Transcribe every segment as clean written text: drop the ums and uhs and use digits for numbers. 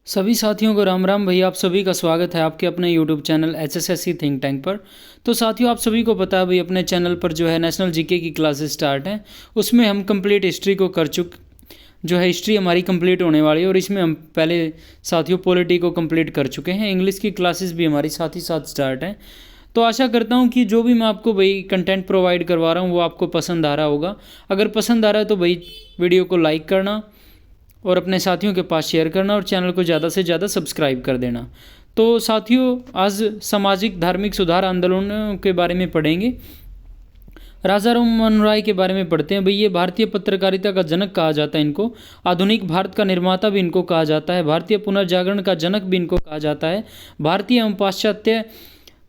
सभी साथियों को राम राम। भैया आप सभी का स्वागत है आपके अपने YouTube channel HSSC think tank पर। तो साथियों आप सभी को पता है भाई अपने चैनल पर जो है नेशनल जीके की क्लासेस स्टार्ट हैं। उसमें हम कंप्लीट हिस्ट्री को कर जो है हिस्ट्री हमारी कंप्लीट होने वाली है और इसमें हम पहले साथियों पॉलिटी को कंप्लीट कर चुके हैं। इंग्लिश की क्लासेस भी हमारी साथ ही साथ स्टार्ट हैं। तो आशा करता हूँ कि जो भी मैं आपको भाई कंटेंट प्रोवाइड करवा रहा हूँ वो आपको पसंद आ रहा होगा। अगर पसंद आ रहा है तो भाई वीडियो को लाइक करना और अपने साथियों के पास शेयर करना और चैनल को ज़्यादा से ज़्यादा सब्सक्राइब कर देना। तो साथियों आज सामाजिक धार्मिक सुधार आंदोलनों के बारे में पढ़ेंगे। राजा राममोहन राय के बारे में पढ़ते हैं। भाई ये भारतीय पत्रकारिता का जनक कहा जाता है इनको। आधुनिक भारत का निर्माता भी इनको कहा जाता है। भारतीय पुनर्जागरण का जनक भी इनको कहा जाता है। भारतीय एवं पाश्चात्य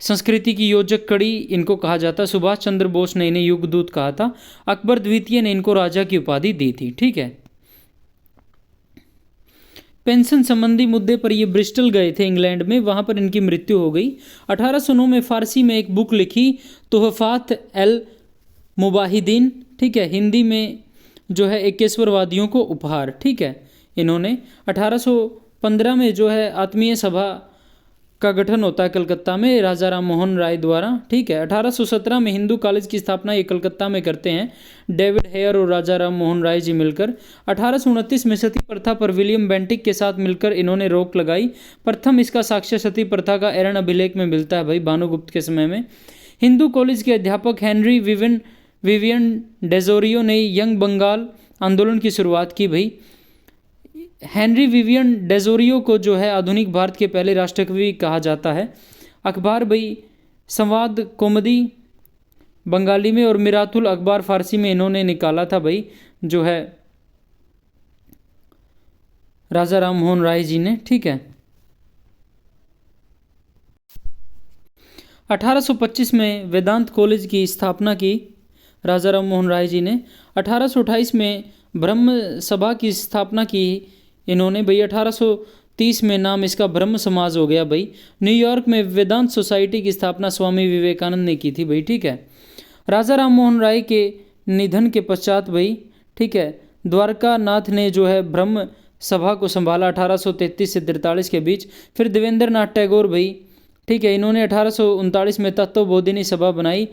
संस्कृति की योजक कड़ी इनको कहा जाता है। सुभाष चंद्र बोस ने इन्हें युगदूत कहा था। अकबर द्वितीय ने इनको राजा की उपाधि दी थी। ठीक है। पेंशन संबंधी मुद्दे पर ये ब्रिस्टल गए थे इंग्लैंड में, वहाँ पर इनकी मृत्यु हो गई। 1809 में फारसी में एक बुक लिखी तोहफात एल मुबाहिदीन। ठीक है। हिंदी में जो है इक्केश्वरवादियों को उपहार। ठीक है। इन्होंने 1815 में जो है आत्मीय सभा का गठन होता है कलकत्ता में राजा राम मोहन राय द्वारा। ठीक है। 1817 में हिंदू कॉलेज की स्थापना ये कलकत्ता में करते हैं डेविड हेयर और राजा राम मोहन राय जी मिलकर। 1829 में सती प्रथा पर विलियम बेंटिक के साथ मिलकर इन्होंने रोक लगाई। प्रथम इसका साक्ष्य सती प्रथा का एरन अभिलेख में मिलता है भाई भानुगुप्त के समय में। हिंदू कॉलेज के अध्यापक हेनरी विवियन डेजोरियो ने यंग बंगाल आंदोलन की शुरुआत की भाई। हेनरी विवियन डेजोरियो को जो है आधुनिक भारत के पहले राष्ट्रकवि कहा जाता है। अखबार भाई संवाद कौमुदी बंगाली में और मिरातुल अखबार फारसी में इन्होंने निकाला था भाई जो है राजा राम मोहन राय जी ने। ठीक है। 1825 में वेदांत कॉलेज की स्थापना की राजा राम मोहन राय जी ने। 1828 में ब्रह्म सभा की स्थापना की इन्होंने भाई। 1830 में नाम इसका ब्रह्म समाज हो गया भाई। न्यूयॉर्क में वेदांत सोसाइटी की स्थापना स्वामी विवेकानंद ने की थी भाई। ठीक है। राजा राम मोहन राय के निधन के पश्चात भाई ठीक है द्वारका नाथ ने जो है ब्रह्म सभा को संभाला 1833 से 43 के बीच। फिर देवेंद्र नाथ टैगोर भाई ठीक है इन्होंने 1839 में तत्वबोधिनी सभा बनाई।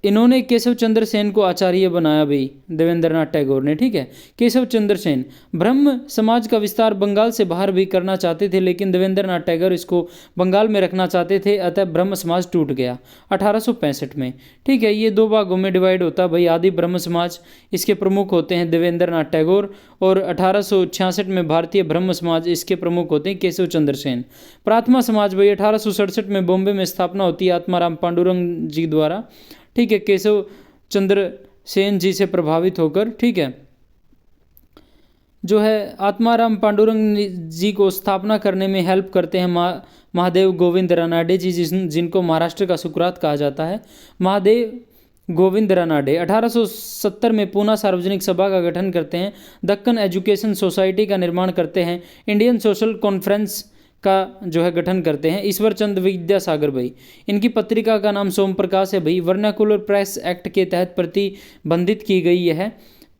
इन्होंने केशव चंद्र सेन को आचार्य बनाया भाई देवेंद्र नाथ टैगोर ने। ठीक है। केशव चंद्र सेन ब्रह्म समाज का विस्तार बंगाल से बाहर भी करना चाहते थे लेकिन देवेंद्र नाथ टैगोर इसको बंगाल में रखना चाहते थे, अतः ब्रह्म समाज टूट गया 1865 में। ठीक है। ये दो भागों में डिवाइड होता है भाई। आदि ब्रह्म समाज इसके प्रमुख होते हैं देवेंद्र नाथ टैगोर और 1866 में भारतीय ब्रह्म समाज इसके प्रमुख होते हैं केशव चंद्र सेन। प्रार्थना समाज भाई 1867 में बॉम्बे में स्थापना होती है आत्माराम पांडुरंग जी द्वारा। ठीक है। केशव चंद्र सेन जी से प्रभावित होकर। ठीक है। जो है आत्माराम पांडुरंग जी को स्थापना करने में हेल्प करते हैं महादेव गोविंद रानाडे जी जिनको महाराष्ट्र का सुकरात कहा जाता है। महादेव गोविंद रानाडे 1870 में पूना सार्वजनिक सभा का गठन करते हैं। दक्कन एजुकेशन सोसाइटी का निर्माण करते हैं। इंडियन सोशल कॉन्फ्रेंस का जो है गठन करते हैं। ईश्वर चंद्र विद्यासागर भाई इनकी पत्रिका का नाम सोम प्रकाश है भाई। वर्नाकुलर प्रेस एक्ट के तहत प्रतिबंधित की गई यह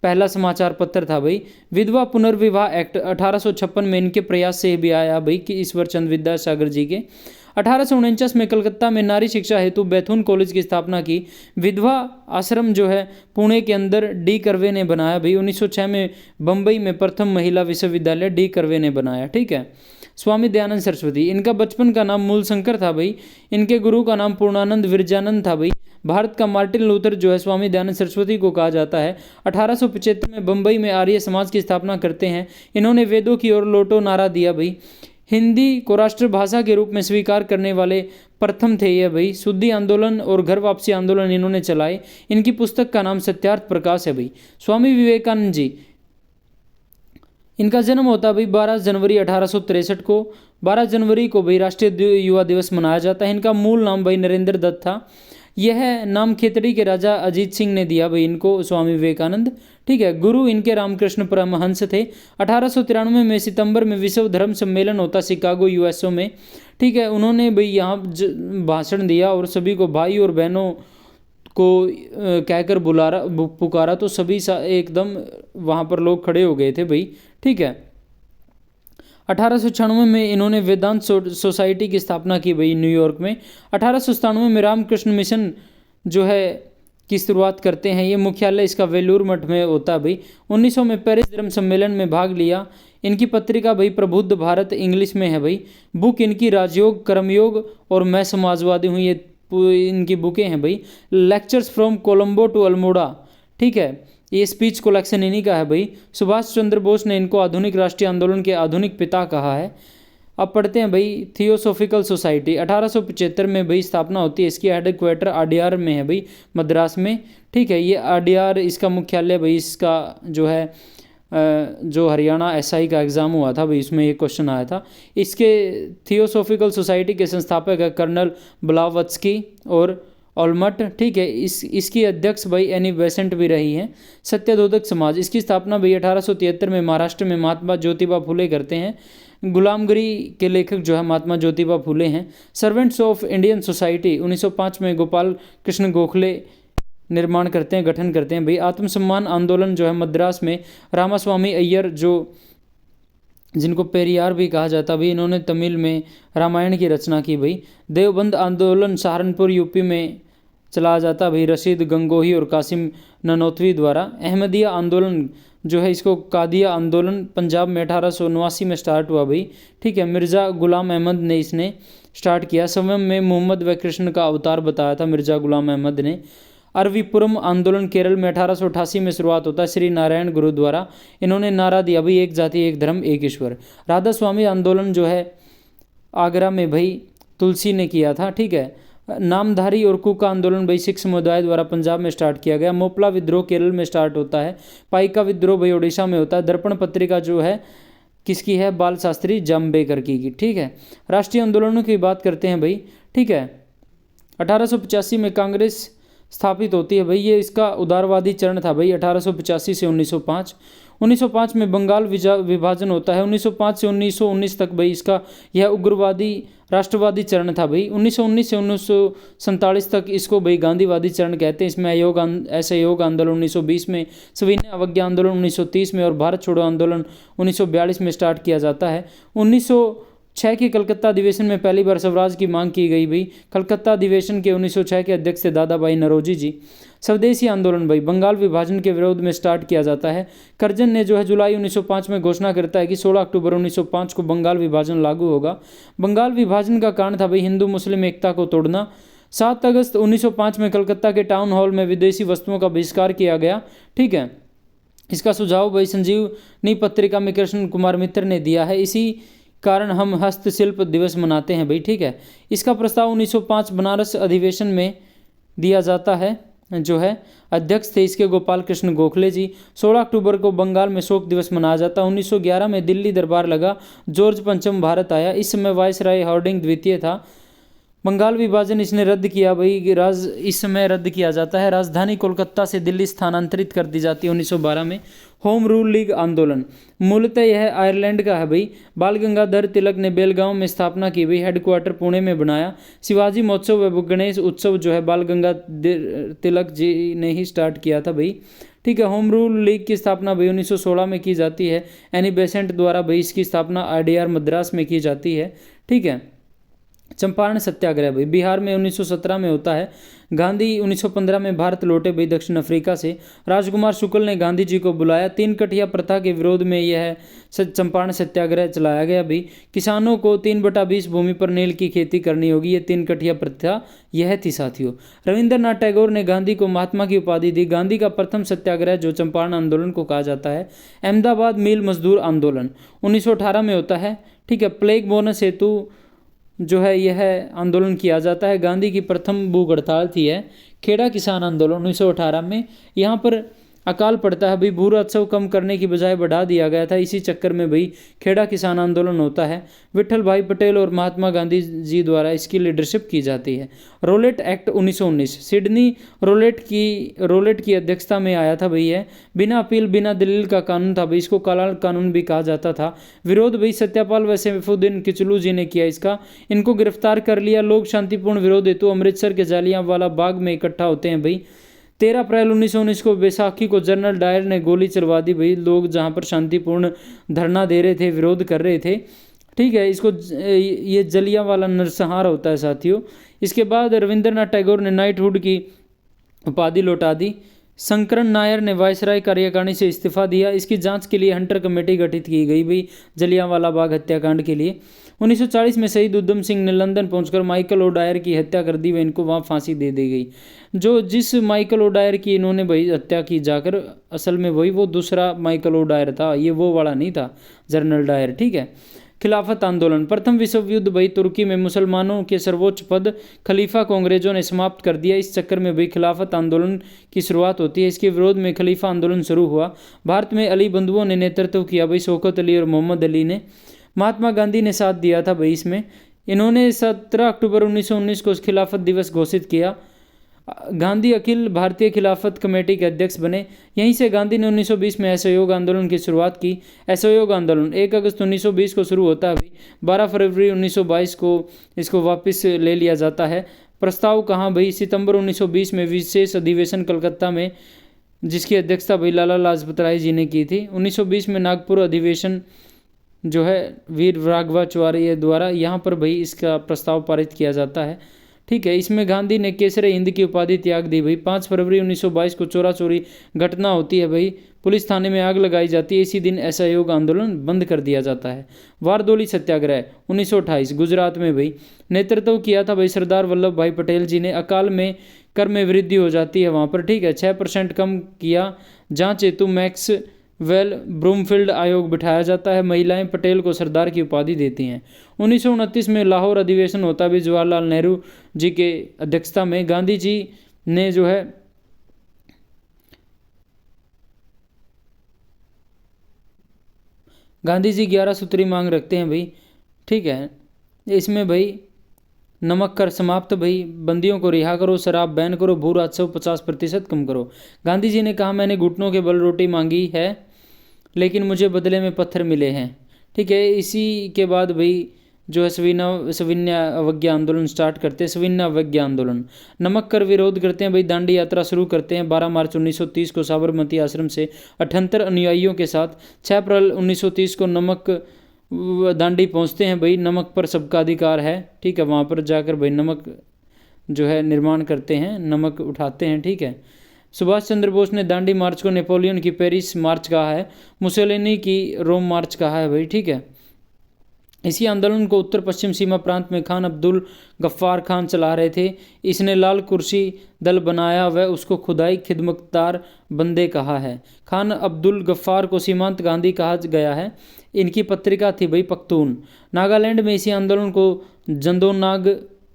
पहला समाचार पत्र था भाई। विधवा पुनर्विवाह एक्ट 1856 में इनके प्रयास से भी आया भाई कि ईश्वर चंद्र विद्यासागर जी के। 1849 में कलकत्ता में नारी शिक्षा हेतु बैथून कॉलेज की स्थापना की। विधवा आश्रम जो है पुणे के अंदर डी कर्वे ने बनाया भाई। 1906 में बम्बई में प्रथम महिला विश्वविद्यालय डी कर्वे ने बनाया। ठीक है। स्वामी दयानंद सरस्वती इनका बचपन का नाम मूल शंकर था भाई। इनके गुरु का नाम पूर्णानंद विरजानंद था भाई। भारत का मार्टिन लूथर जो है स्वामी दयानंद सरस्वती को कहा जाता है। 1875 में बम्बई में आर्य समाज की स्थापना करते हैं। इन्होंने वेदों की ओर लौटो नारा दिया भाई। हिंदी को राष्ट्रभाषा के रूप में स्वीकार करने वाले प्रथम थे ये भाई। शुद्धि आंदोलन और घर वापसी आंदोलन इन्होंने चलाए। इनकी पुस्तक का नाम सत्यार्थ प्रकाश है भाई। स्वामी विवेकानंद जी इनका जन्म होता है भाई 12 जनवरी 1863 को। 12 जनवरी को भाई राष्ट्रीय युवा दिवस मनाया जाता है। इनका मूल नाम भाई नरेंद्र दत्त था। यह नाम खेतड़ी के राजा अजीत सिंह ने दिया भाई इनको स्वामी विवेकानंद। ठीक है। गुरु इनके रामकृष्ण परमहंस थे। 1893 में सितंबर में विश्व धर्म सम्मेलन होता शिकागो यूएसओ में। ठीक है। उन्होंने भाई यहाँ भाषण दिया और सभी को भाई और बहनों को कहकर पुकारा तो सभी एकदम वहाँ पर लोग खड़े हो गए थे भाई। ठीक है। 1896 में इन्होंने वेदांत सोसाइटी की स्थापना की भाई न्यूयॉर्क में। 1897 में रामकृष्ण मिशन जो है की शुरुआत करते हैं, ये मुख्यालय इसका वेलूर मठ में होता है भाई। 1900 में पेरिस धर्म सम्मेलन में भाग लिया। इनकी पत्रिका भाई प्रबुद्ध भारत इंग्लिश में है भाई। बुक इनकी राजयोग, कर्मयोग और मैं समाजवादी हूँ, ये इनकी बुकें हैं भाई। Lectures from Colombo to Almora, ठीक है, ये स्पीच कलेक्शन इन्हीं का है भाई। सुभाष चंद्र बोस ने इनको आधुनिक राष्ट्रीय आंदोलन के आधुनिक पिता कहा है। अब पढ़ते हैं भाई थियोसॉफिकल सोसाइटी। 1875 में भाई स्थापना होती है। इसकी हेडक्वार्टर आडयार में है भाई, मद्रास में, ठीक है। ये आडयार इसका मुख्यालय भाई। इसका जो है जो हरियाणा एसआई का एग्ज़ाम हुआ था भाई, इसमें ये क्वेश्चन आया था। इसके थियोसॉफिकल सोसाइटी के संस्थापक है कर्नल ब्लावत्स्की और ऑलमट, ठीक है। इसकी अध्यक्ष भाई एनी बेसेंट भी रही हैं। सत्यशोधक समाज, इसकी स्थापना भाई 1873 में महाराष्ट्र में महात्मा ज्योतिबा फुले करते हैं। गुलामगिरी के लेखक जो है महात्मा ज्योतिबा फुले हैं। सर्वेंट्स ऑफ इंडियन सोसाइटी 1905 में गोपाल कृष्ण गोखले निर्माण करते हैं, गठन करते हैं भाई। आत्मसम्मान आंदोलन जो है मद्रास में रामास्वामी अय्यर, जो जिनको पेरियार भी कहा जाता भाई, इन्होंने तमिल में रामायण की रचना की भाई। देवबंद आंदोलन सहारनपुर यूपी में चलाया जाता भाई, रशीद गंगोही और कासिम ननोतवी द्वारा। अहमदिया आंदोलन जो है, इसको कादिया आंदोलन पंजाब में 1879 में स्टार्ट हुआ भाई, ठीक है। मिर्ज़ा गुलाम अहमद ने इसने स्टार्ट किया। स्वयं में मोहम्मद व कृष्ण का अवतार बताया था मिर्ज़ा गुलाम अहमद ने। अरविपुरम आंदोलन केरल में 1888 में शुरुआत होता है श्री नारायण गुरु द्वारा। इन्होंने नारा दिया भाई एक जाति एक धर्म एक ईश्वर। राधा स्वामी आंदोलन जो है आगरा में भाई तुलसी ने किया था, ठीक है। नामधारी और कुका आंदोलन भाई सिख समुदाय द्वारा पंजाब में स्टार्ट किया गया। मोपला विद्रोह केरल में स्टार्ट होता है। पाइका विद्रोह भाई उड़ीसा में होता है। दर्पण पत्रिका जो है किसकी है, बाल शास्त्री जाम्बेकर की, ठीक है। राष्ट्रीय आंदोलनों की बात करते हैं भाई, ठीक है। 1885 में कांग्रेस स्थापित होती है भाई, ये इसका उदारवादी चरण था भाई 1885 से 1905। 1905 में बंगाल विभाजन होता है। 1905 से 1919 तक भाई इसका यह उग्रवादी राष्ट्रवादी चरण था भाई। 1919 से 1947 तक इसको भाई गांधीवादी चरण कहते हैं। इसमें असहयोग आंदोलन 1920 में, सविनय अवज्ञा आंदोलन 1930 में और भारत छोड़ो आंदोलन 1942 में स्टार्ट किया जाता है। 1906 के कलकत्ता अधिवेशन में पहली बार स्वराज की मांग की गई भाई। कलकत्ता अधिवेशन के 1906 के अध्यक्ष थे दादा भाई नौरोजी जी। स्वदेशी आंदोलन भाई बंगाल विभाजन के विरोध में स्टार्ट किया जाता है। करजन ने जो है जुलाई 1905 में घोषणा करता है कि 16 अक्टूबर 1905 को बंगाल विभाजन लागू होगा। बंगाल विभाजन का कारण था भाई हिंदू मुस्लिम एकता को तोड़ना। 7 अगस्त 1905 में कलकत्ता के टाउन हॉल में विदेशी वस्तुओं का बहिष्कार किया गया, ठीक है। इसका सुझाव भाई संजीवनी पत्रिका में कृष्ण कुमार मित्र ने दिया है। इसी कारण हम हस्तशिल्प दिवस मनाते हैं भाई, ठीक है। इसका प्रस्ताव 1905 बनारस अधिवेशन में दिया जाता है। जो है अध्यक्ष थे इसके गोपाल कृष्ण गोखले जी। 16 अक्टूबर को बंगाल में शोक दिवस मनाया जाता है। 1911 में दिल्ली दरबार लगा। जॉर्ज पंचम भारत आया। इस समय वायसराय हार्डिंग द्वितीय था। बंगाल विभाजन इसने रद्द किया भाई। इस समय रद्द किया जाता है। राजधानी कोलकाता से दिल्ली स्थानांतरित कर दी जाती है 1912 में। होम रूल लीग आंदोलन मूलतः यह आयरलैंड का है भाई। बाल गंगाधर तिलक ने बेलगांव में स्थापना की भाई। हेडक्वार्टर पुणे में बनाया। शिवाजी महोत्सव व गणेश उत्सव जो है बाल गंगाधर तिलक जी ने ही स्टार्ट किया था भाई, ठीक है। होम रूल लीग की स्थापना भाई 1916 में की जाती है। एनी बेसेंट द्वारा भाई इसकी स्थापना आईडीआर मद्रास में की जाती है, ठीक है। चंपारण सत्याग्रह भाई बिहार में 1917 में होता है। गांधी 1915 में भारत लौटे भाई दक्षिण अफ्रीका से। राजकुमार शुक्ल ने गांधी जी को बुलाया। 3 कठिया प्रथा के विरोध में यह चंपारण सत्याग्रह चलाया गया भी। किसानों को 3/20 भूमि पर नील की खेती करनी होगी। ये 3 कठिया प्रथा यह थी साथियों। रविंद्रनाथ टैगोर ने गांधी को महात्मा की उपाधि दी। गांधी का प्रथम सत्याग्रह जो चंपारण आंदोलन को कहा जाता है। अहमदाबाद मिल मजदूर आंदोलन 1918 में होता है, ठीक है। प्लेग बोनस हेतु जो है यह आंदोलन किया जाता है। गांधी की प्रथम भूख हड़ताल थी है खेड़ा किसान आंदोलन 1918 में। यहाँ पर अकाल पड़ता है भाई। भूरा उत्सव कम करने की बजाय बढ़ा दिया गया था। इसी चक्कर में भाई खेड़ा किसान आंदोलन होता है। विठल भाई पटेल और महात्मा गांधी जी द्वारा इसकी लीडरशिप की जाती है। रोलेट एक्ट 1919 सिडनी रोलेट की अध्यक्षता में आया था भाई। है बिना अपील बिना दलील का कानून था भाई। इसको काला कानून भी कहा जाता था। विरोध भाई सत्यापाल व सैफुद्दीन किचलू जी ने किया इसका। इनको गिरफ्तार कर लिया। लोग शांतिपूर्ण विरोध हेतु अमृतसर के जालियांवाला बाग में इकट्ठा होते हैं भाई। 13 अप्रैल 1919 को बैसाखी को जनरल डायर ने गोली चलवा दी भाई। लोग जहाँ पर शांतिपूर्ण धरना दे रहे थे, विरोध कर रहे थे, ठीक है, इसको ये जलियांवाला नरसंहार होता है साथियों। इसके बाद रविंद्रनाथ टैगोर ने नाइटहुड की उपाधि लौटा दी। शंकरन नायर ने वायसराय कार्यकारिणी से इस्तीफा दिया। इसकी जांच के लिए हंटर कमेटी गठित की गई भाई जलियांवाला बाग हत्याकांड के लिए। 1940 में शहीद उधम सिंह ने लंदन पहुंचकर माइकल ओडायर की हत्या कर दी व इनको वहां फांसी दे दी गई। जिस माइकल ओडायर की इन्होंने भाई हत्या की जाकर, असल में वही वो दूसरा माइकल ओडायर था, ये वो वाला नहीं था जनरल डायर, ठीक है। खिलाफत आंदोलन। प्रथम विश्व युद्ध भाई तुर्की में मुसलमानों के सर्वोच्च पद खलीफा को अंग्रेजों ने समाप्त कर दिया। इस चक्कर में भाई खिलाफत आंदोलन की शुरुआत होती है। इसके विरोध में खलीफा आंदोलन शुरू हुआ। भारत में अली बंधुओं ने नेतृत्व किया भाई, शौकत अली और मोहम्मद अली ने। महात्मा गांधी ने साथ दिया था भाई इसमें। इन्होंने 17 अक्टूबर 1919 को खिलाफत दिवस घोषित किया। गांधी अखिल भारतीय खिलाफत कमेटी के अध्यक्ष बने। यहीं से गांधी ने 1920 में असहयोग आंदोलन की शुरुआत की। असहयोग आंदोलन 1 अगस्त 1920 को शुरू होता है। 12 फरवरी 1922 को इसको वापस ले लिया जाता है। प्रस्ताव कहाँ भाई? सितंबर 1920 में विशेष अधिवेशन कलकत्ता में, जिसकी अध्यक्षता भाई लाला लाजपत राय जी ने की थी। 1920 में नागपुर अधिवेशन जो है वीर राघवाचार्य द्वारा, यहाँ पर भाई इसका प्रस्ताव पारित किया जाता है, ठीक है। इसमें गांधी ने केसरे हिंद की उपाधि त्याग दी भाई। 5 फरवरी 1922 को चोरा चोरी घटना होती है भाई, पुलिस थाने में आग लगाई जाती है। इसी दिन असहयोग आंदोलन बंद कर दिया जाता है। वारदोली सत्याग्रह 1928 गुजरात में भाई नेतृत्व किया था भाई सरदार वल्लभ भाई पटेल जी ने। अकाल में कर में वृद्धि हो जाती है वहाँ पर, ठीक है। 6% कम किया। जांच हेतु मैक्स वेल ब्रूमफील्ड आयोग बिठाया जाता है। महिलाएं पटेल को सरदार की उपाधि देती हैं। 1929 में लाहौर अधिवेशन होता भी जवाहरलाल नेहरू जी के अध्यक्षता में। गांधी जी ने जो है गांधी जी 11 सूत्री मांग रखते हैं भाई, ठीक है। इसमें भाई नमक कर समाप्त भाई, बंदियों को रिहा करो, शराब बैन करो, भू राजस्व 50% कम करो। गांधी जी ने कहा मैंने घुटनों के बल रोटी मांगी है लेकिन मुझे बदले में पत्थर मिले हैं, ठीक है। इसी के बाद भाई जो है सविनय अवज्ञा आंदोलन स्टार्ट करते हैं। सविनय अवज्ञा आंदोलन, नमक कर विरोध करते हैं भाई, दांडी यात्रा शुरू करते हैं 12 मार्च 1930 को साबरमती आश्रम से 78 अनुयायियों के साथ। 6 अप्रैल 1930 को नमक दांडी पहुंचते हैं भाई। नमक पर सबका अधिकार है, ठीक है। वहाँ पर जाकर भाई नमक जो है निर्माण करते हैं, नमक उठाते हैं, ठीक है। सुभाष चंद्र बोस ने दांडी मार्च को नेपोलियन की पेरिस मार्च कहा है, मुसोलिनी की रोम मार्च कहा है भाई, ठीक है। इसी आंदोलन को उत्तर पश्चिम सीमा प्रांत में खान अब्दुल गफ्फार खान चला रहे थे। इसने लाल कुर्सी दल बनाया व उसको खुदाई खिदमतगार बंदे कहा है। खान अब्दुल गफ्फार को सीमांत गांधी कहा गया है। इनकी पत्रिका थी भाई पख्तून। नागालैंड में इसी आंदोलन को जंदोनाग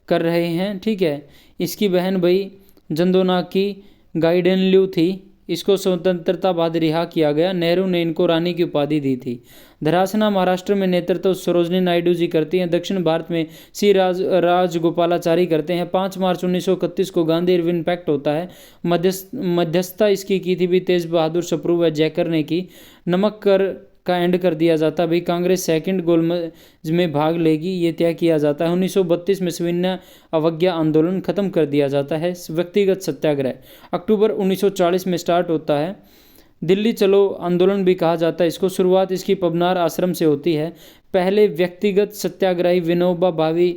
कर रहे हैं, ठीक है। इसकी बहन भाई जंदोनाग की गाइडेनल्यू थी। इसको स्वतंत्रता बाद रिहा किया गया। नेहरू ने इनको रानी की उपाधि दी थी। धरासना महाराष्ट्र में नेतृत्व सरोजनी नायडू जी करती हैं। दक्षिण भारत में सी राजगोपालाचारी करते हैं। 5 मार्च 1931 को गांधी इरविन पैक्ट होता है। मध्यस्थता इसकी की थी भी तेज बहादुर सप्रू व जैकर ने की। नमक कर का एंड कर दिया जाता भाई। कांग्रेस सेकंड गोलमेज में भाग लेगी, ये तय किया जाता है। 1932 में सविनय अवज्ञा आंदोलन खत्म कर दिया जाता है। व्यक्तिगत सत्याग्रह अक्टूबर 1940 में स्टार्ट होता है। दिल्ली चलो आंदोलन भी कहा जाता है इसको। शुरुआत इसकी पबनार आश्रम से होती है। पहले व्यक्तिगत सत्याग्रही विनोबा भावे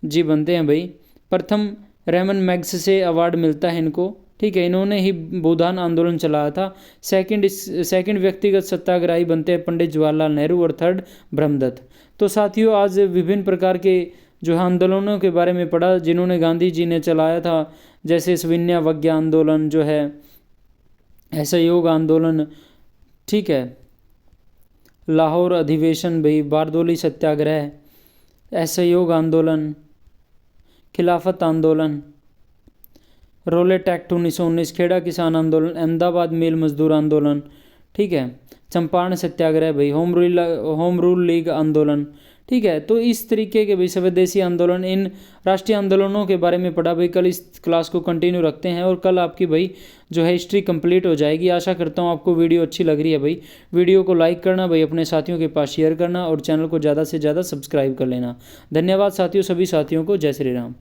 जी बनते हैं भाई। प्रथम रेमन मैग्स से अवार्ड मिलता है इनको, ठीक है। इन्होंने ही भूदान आंदोलन चलाया था। सेकंड व्यक्तिगत सत्याग्रही बनते हैं पंडित जवाहरलाल नेहरू और थर्ड ब्रह्मदत्त। तो साथियों आज विभिन्न प्रकार के जो है आंदोलनों के बारे में पढ़ा जिन्होंने गांधी जी ने चलाया था, जैसे सविनय अवज्ञा आंदोलन जो है, असहयोग आंदोलन, ठीक है, लाहौर अधिवेशन भाई, बारदोली सत्याग्रह, असहयोग आंदोलन, खिलाफत आंदोलन, रोलेट एक्ट 1919, खेड़ा किसान आंदोलन, अहमदाबाद मिल मजदूर आंदोलन, ठीक है, चंपारण सत्याग्रह भाई, होम रूल लीग आंदोलन, ठीक है। तो इस तरीके के भाई स्वदेशी आंदोलन, इन राष्ट्रीय आंदोलनों के बारे में पढ़ा भाई। कल इस क्लास को कंटिन्यू रखते हैं और कल आपकी भाई जो है हिस्ट्री कंप्लीट हो जाएगी। आशा करता हूँ आपको वीडियो अच्छी लग रही है भाई। वीडियो को लाइक करना भाई, अपने साथियों के पास शेयर करना और चैनल को ज़्यादा से ज़्यादा सब्सक्राइब कर लेना। धन्यवाद साथियों, सभी साथियों को जय श्री राम।